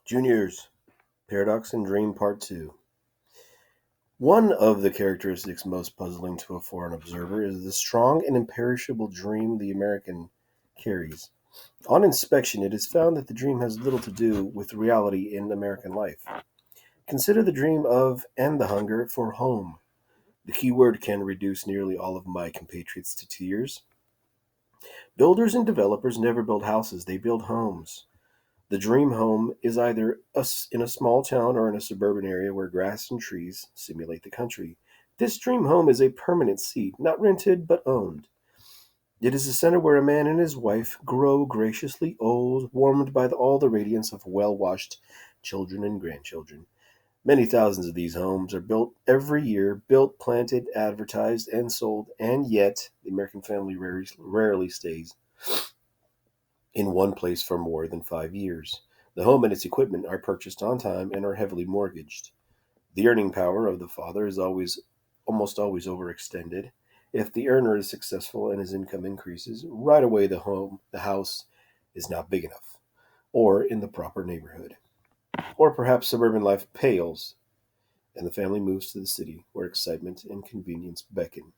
Juniors, Paradox and Dream Part 2. One of the characteristics most puzzling to a foreign observer is the strong and imperishable dream the American carries. On inspection, it is found that the dream has little to do with reality in American life. Consider the dream of and the hunger for home. The key word can reduce nearly all of my compatriots to tears. Builders and developers never build houses, they build homes. The dream home is either in a small town or in a suburban area where grass and trees simulate the country. This dream home is a permanent seat, not rented but owned. It is a center where a man and his wife grow graciously old, warmed by all the radiance of well washed children and grandchildren. Many thousands of these homes are built every year, built, planted, advertised, and sold, and yet the American family rarely stays in one place for more than 5 years. The home and its equipment are purchased on time and are heavily mortgaged. The earning power of the father is almost always overextended. If the earner is successful and his income increases, right away the house is not big enough, or in the proper neighborhood. Or perhaps suburban life pales, and the family moves to the city where excitement and convenience beckon.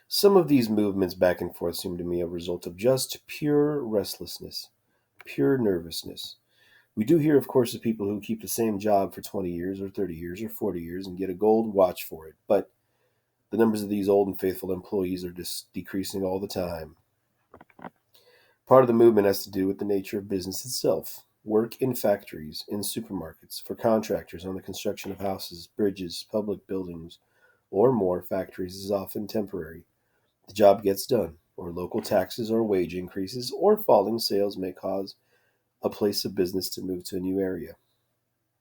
Some of these movements back and forth seem to me a result of just pure restlessness, pure nervousness. We do hear, of course, of people who keep the same job for 20 years or 30 years or 40 years and get a gold watch for it, but the numbers of these old and faithful employees are just decreasing all the time. Part of the movement has to do with the nature of business itself. Work in factories, in supermarkets, for contractors on the construction of houses, bridges, public buildings, or more factories is often temporary. The job gets done, or local taxes or wage increases or falling sales may cause a place of business to move to a new area.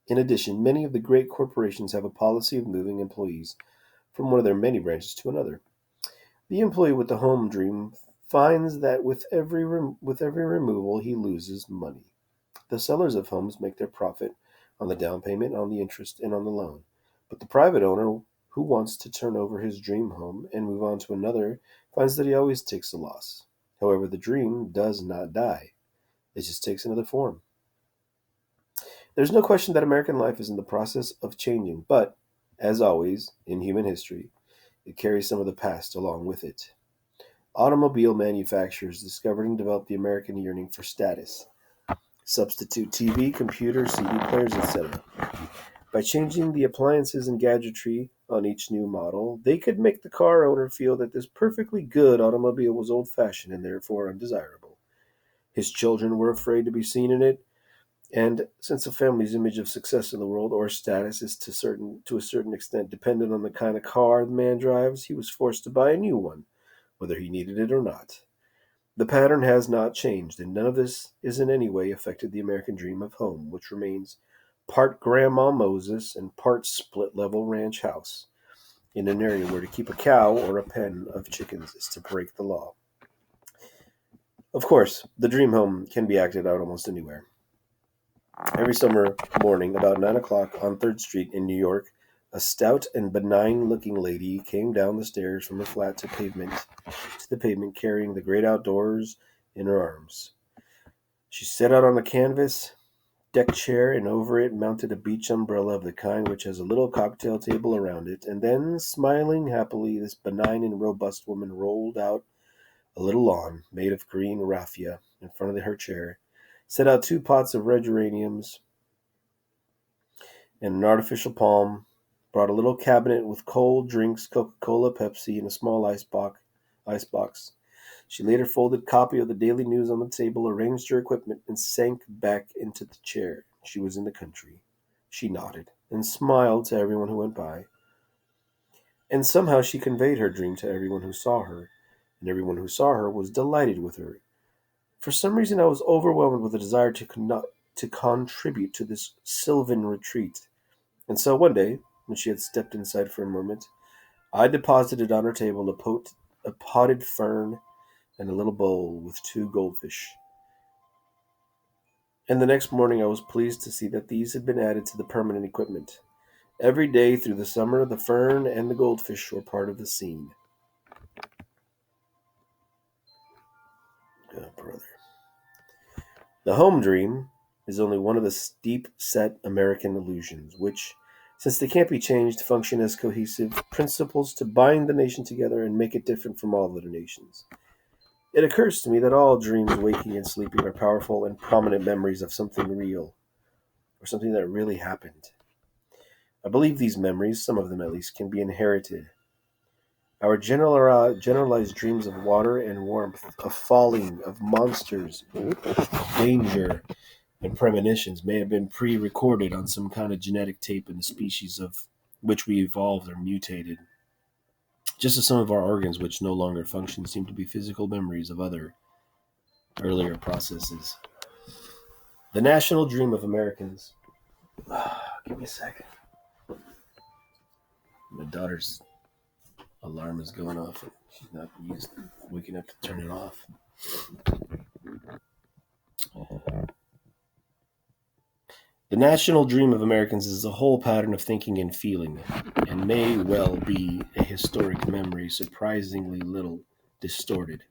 In addition, many of the great corporations have a policy of moving employees from one of their many branches to another. The employee with the home dream finds that with every removal he loses money. The sellers of homes make their profit on the down payment, on the interest, and on the loan. But the private owner who wants to turn over his dream home and move on to another finds that he always takes a loss. However, the dream does not die. It just takes another form. There's no question that American life is in the process of changing, but, as always in human history, it carries some of the past along with it. Automobile manufacturers discovered and developed the American yearning for status. Substitute TV, computers, CD players, etc. By changing the appliances and gadgetry on each new model, they could make the car owner feel that this perfectly good automobile was old fashioned and therefore undesirable. His children were afraid to be seen in it, and since a family's image of success in the world or status is to a certain extent dependent on the kind of car the man drives, he was forced to buy a new one, whether he needed it or not. The pattern has not changed, and none of this is in any way affected the American dream of home, which remains part Grandma Moses and part split level ranch house in an area where to keep a cow or a pen of chickens is to break the law. Of course, the dream home can be acted out almost anywhere. Every summer morning, about 9 o'clock on 3rd Street in New York, a stout and benign looking lady came down the stairs from the flat to the pavement carrying the great outdoors in her arms. She sat out on a canvas deck chair, and over it mounted a beach umbrella of the kind which has a little cocktail table around it, and then, smiling happily, this benign and robust woman rolled out a little lawn made of green raffia in front of her chair, set out 2 pots of red geraniums and an artificial palm, brought a little cabinet with cold drinks, Coca-Cola, Pepsi, and a small ice box. She laid her folded copy of the Daily News on the table, arranged her equipment, and sank back into the chair. She was in the country. She nodded and smiled to everyone who went by. And somehow she conveyed her dream to everyone who saw her, and everyone who saw her was delighted with her. For some reason, I was overwhelmed with a desire to contribute to this sylvan retreat. And so one day, when she had stepped inside for a moment, I deposited on her table a potted fern and a little bowl with 2 goldfish. And the next morning I was pleased to see that these had been added to the permanent equipment. Every day through the summer, the fern and the goldfish were part of the scene. Oh, brother. The home dream is only one of the deep-set American illusions, which, since they can't be changed, function as cohesive principles to bind the nation together and make it different from all other nations. It occurs to me that all dreams, waking and sleeping, are powerful and prominent memories of something real, or something that really happened. I believe these memories, some of them at least, can be inherited. Our generalized dreams of water and warmth, of falling, of monsters, danger, and premonitions may have been pre recorded on some kind of genetic tape in the species of which we evolved or mutated. Just as some of our organs, which no longer function, seem to be physical memories of other earlier processes. The national dream of Americans. Give me a second. My daughter's alarm is going off, and she's not waking up to turn it off. The national dream of Americans is a whole pattern of thinking and feeling, and may well be a historic memory surprisingly little distorted.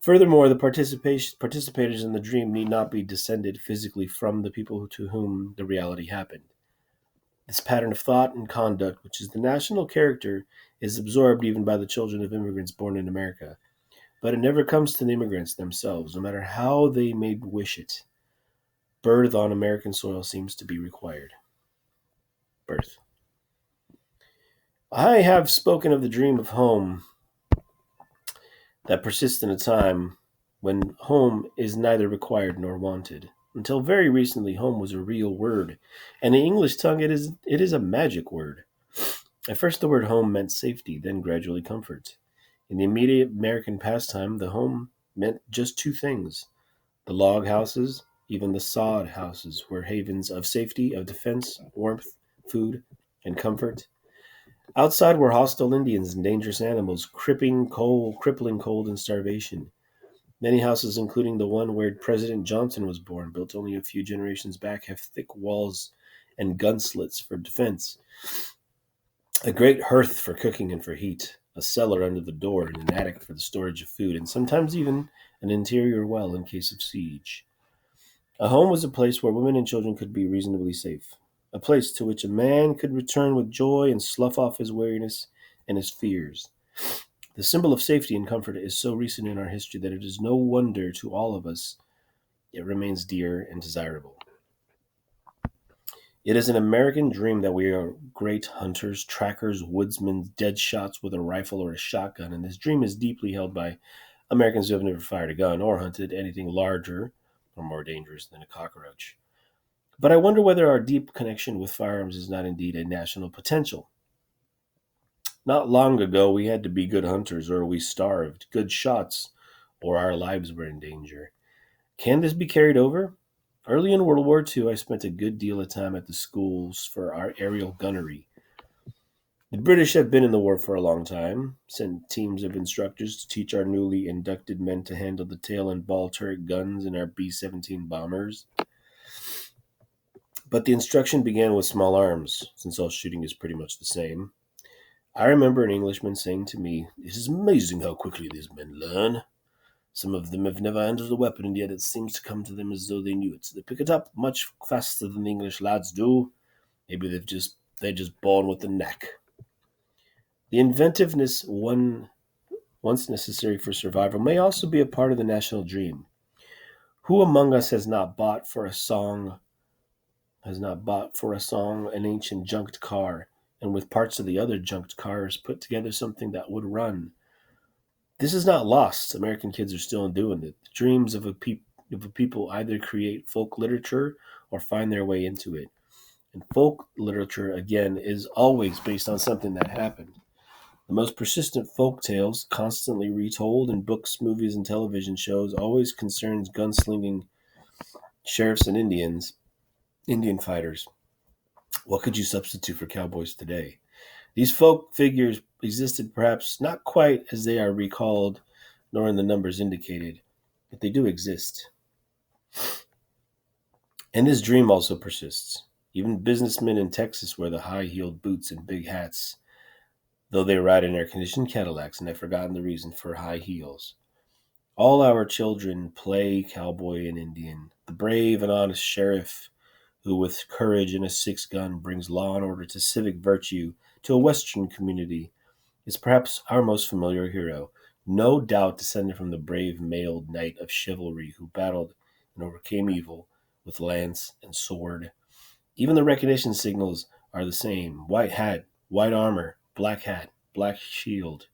Furthermore, the participators in the dream need not be descended physically from the people to whom the reality happened. This pattern of thought and conduct, which is the national character, is absorbed even by the children of immigrants born in America. But it never comes to the immigrants themselves, no matter how they may wish it. Birth on American soil seems to be required. Birth. I have spoken of the dream of home that persists in a time when home is neither required nor wanted. Until very recently, home was a real word, and in the English tongue it is a magic word. At first, the word home meant safety, then gradually comfort. In the immediate American pastime, the home meant just two things. The log houses, even the sod houses, were havens of safety, of defense, warmth, food, and comfort. Outside were hostile Indians and dangerous animals, crippling cold and starvation. Many houses, including the one where President Johnson was born, built only a few generations back, have thick walls and gun slits for defense, a great hearth for cooking and for heat, a cellar under the door, and an attic for the storage of food, and sometimes even an interior well in case of siege. A home was a place where women and children could be reasonably safe, a place to which a man could return with joy and slough off his weariness and his fears. The symbol of safety and comfort is so recent in our history that it is no wonder to all of us it remains dear and desirable. It is an American dream that we are great hunters, trackers, woodsmen, dead shots with a rifle or a shotgun, and this dream is deeply held by Americans who have never fired a gun or hunted anything larger or more dangerous than a cockroach. But I wonder whether our deep connection with firearms is not indeed a national potential. Not long ago, we had to be good hunters or we starved, good shots or our lives were in danger. Can this be carried over? Early in World War II, I spent a good deal of time at the schools for our aerial gunnery. The British have been in the war for a long time, sent teams of instructors to teach our newly inducted men to handle the tail and ball turret guns in our B-17 bombers. But the instruction began with small arms, since all shooting is pretty much the same. I remember an Englishman saying to me, "It is amazing how quickly these men learn. Some of them have never handled a weapon, and yet it seems to come to them as though they knew it. They pick it up much faster than the English lads do. Maybe they're just born with the knack." The inventiveness once necessary for survival may also be a part of the national dream. Who among us has not bought for a song an ancient junked car, and with parts of the other junked cars put together something that would run? This is not lost. American kids are still doing it. The dreams of a people either create folk literature or find their way into it. And folk literature, again, is always based on something that happened. The most persistent folk tales, constantly retold in books, movies, and television shows, always concerns gunslinging sheriffs and Indian fighters. What could you substitute for cowboys today? These folk figures existed perhaps not quite as they are recalled, nor in the numbers indicated, but they do exist. And this dream also persists. Even businessmen in Texas wear the high-heeled boots and big hats, though they ride in air-conditioned Cadillacs and have forgotten the reason for high heels. All our children play cowboy and Indian. The brave and honest sheriff who with courage and a 6-gun brings law and order to civic virtue to a Western community is perhaps our most familiar hero, no doubt descended from the brave mailed knight of chivalry who battled and overcame evil with lance and sword. Even the recognition signals are the same: white hat, white armor, black hat, black shield.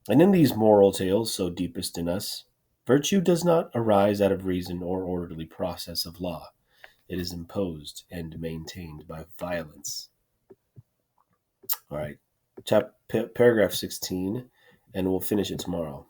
And in these moral tales, so deepest in us, virtue does not arise out of reason or orderly process of law. It is imposed and maintained by violence. All right, paragraph 16, and we'll finish it tomorrow.